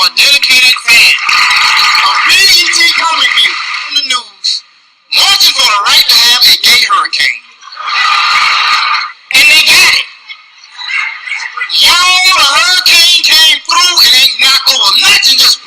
or a dedicated fan of BET Comic View on the news, marching for the right to have a gay hurricane. And they got it. Y'all, the hurricane came through and ain't knocked over nothing, just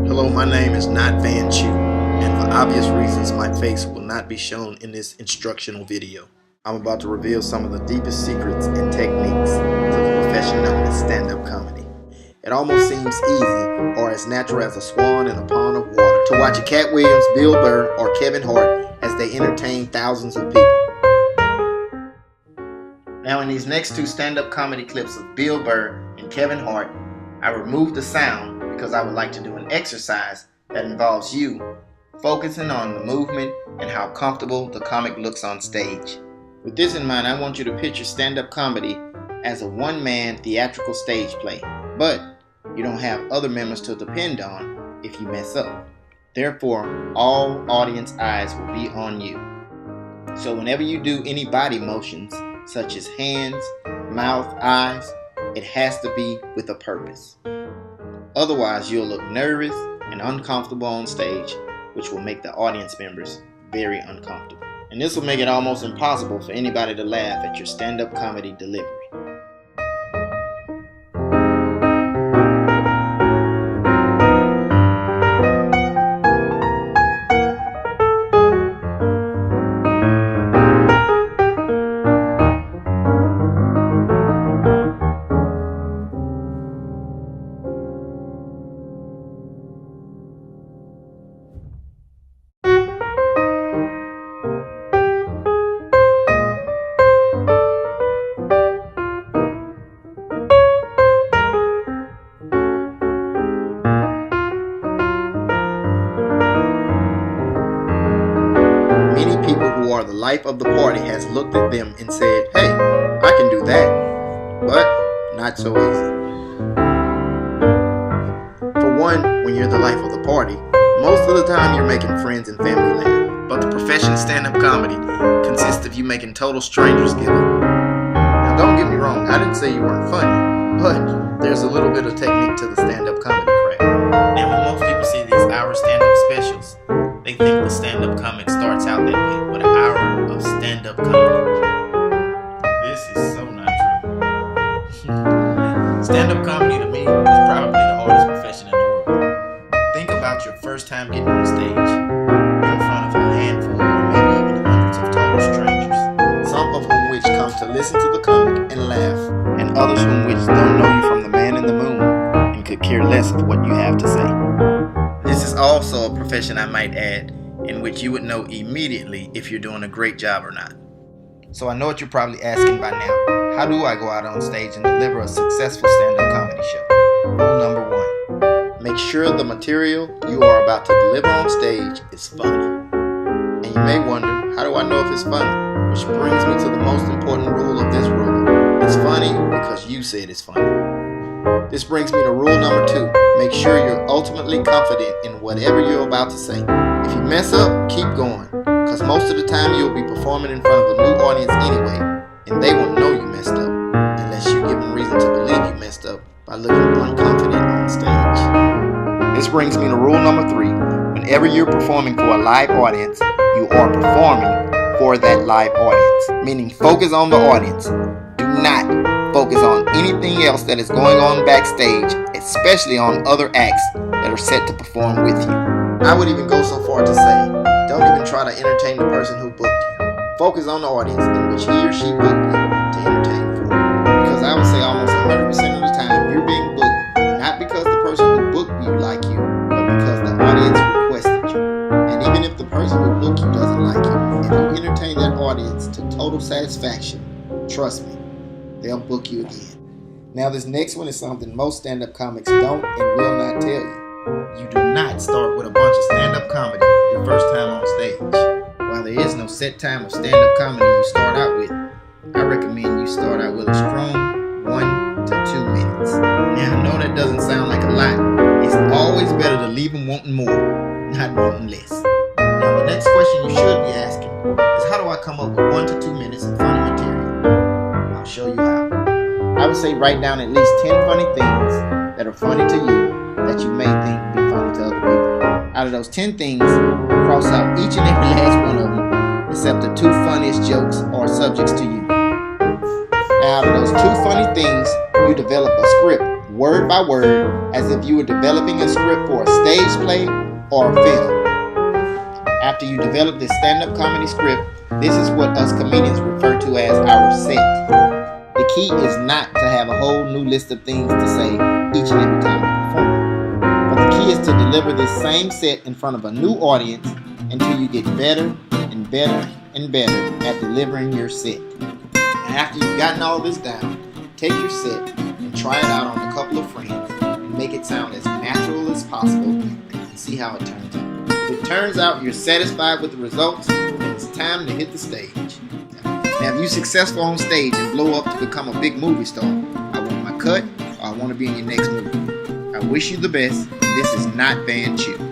Hello, my name is not vchew, and for obvious reasons my face will not be shown in this instructional video. I'm about to reveal some of the deepest secrets and techniques to the profession known as stand-up comedy. It almost seems easy or as natural as a swan in a pond of water to watch a Cat Williams, Bill Burr, or Kevin Hart as they entertain thousands of people. Now in these next two stand-up comedy clips of Bill Burr and Kevin Hart, I removed the sound because I would like to do an exercise that involves you focusing on the movement and how comfortable the comic looks on stage. With this in mind, I want you to picture stand-up comedy as a one-man theatrical stage play, but you don't have other members to depend on if you mess up. Therefore, all audience eyes will be on you. So whenever you do any body motions, such as hands, mouth, eyes, it has to be with a purpose. Otherwise, you'll look nervous and uncomfortable on stage, which will make the audience members very uncomfortable. And this will make it almost impossible for anybody to laugh at your stand-up comedy delivery. Many people who are the life of the party has looked at them and said, hey, I can do that, but not so easy. For one, when you're the life of the party, most of the time you're making friends and family laugh. But the profession of stand-up comedy consists of you making total strangers giggle. Now don't get me wrong, I didn't say you weren't funny, but there's a little bit of technique to the stand-up comedy craft. Now when most people see these hour stand-up specials, they think the stand-up comic starts out that way with an hour of stand-up comedy. This is so not true. Stand-up comedy to me is probably the hardest profession in the world. Think about your first time getting on stage. You're in front of a handful or maybe even hundreds of total strangers, some of whom which come to listen to the comic and laugh, and others whom which don't know you from the man in the moon and could care less of what you have to say. This is also a profession, I might add, in which you would know immediately if you're doing a great job or not. So I know what you're probably asking by now. How do I go out on stage and deliver a successful stand-up comedy show? Rule number 1. Make sure the material you are about to deliver on stage is funny. And you may wonder, how do I know if it's funny? Which brings me to the most important rule of this rule. It's funny because you said it's funny. This brings me to rule number 2. Make sure you're ultimately confident in whatever you're about to say. If you mess up, keep going, because most of the time you'll be performing in front of a new audience anyway, and they won't know you messed up, unless you give them reason to believe you messed up by looking unconfident on stage. This brings me to rule number 3. Whenever you're performing for a live audience, you are performing for that live audience, meaning focus on the audience. Do not focus on anything else that is going on backstage, especially on other acts that are set to perform with you. I would even go so far to say, don't even try to entertain the person who booked you. Focus on the audience in which he or she booked you to entertain for. Because I would say almost 100% of the time you're being booked, not because the person who booked you like you, but because the audience requested you. And even if the person who booked you doesn't like you, if you entertain that audience to total satisfaction, trust me, they'll book you again. Now this next one is something most stand-up comics don't and will not tell you. You do not start with a bunch of stand-up comedy your first time on stage. While there is no set time of stand-up comedy you start out with, I recommend you start out with a strong wanting more, not wanting less. Now, the next question you should be asking is, how do I come up with 1 to 2 minutes of funny material? I'll show you how. I would say write down at least 10 funny things that are funny to you that you may think would be funny to other people. Out of those 10 things, cross out each and every last one of them except the 2 funniest jokes or subjects to you. Now, out of those 2 funny things, you develop a script word by word as if you were developing a script for a stage play or a film. After you develop this stand-up comedy script, this is what us comedians refer to as our set. The key is not to have a whole new list of things to say each and every time you perform, but the key is to deliver this same set in front of a new audience until you get better and better and better at delivering your set. And after you've gotten all this down, take your set and try it out on a couple of friends and make it sound as natural as possible and see how it turns out. If it turns out you're satisfied with the results, then it's time to hit the stage. Now, if you're successful on stage and blow up to become a big movie star, I want my cut, or I want to be in your next movie. I wish you the best. This is not vchew.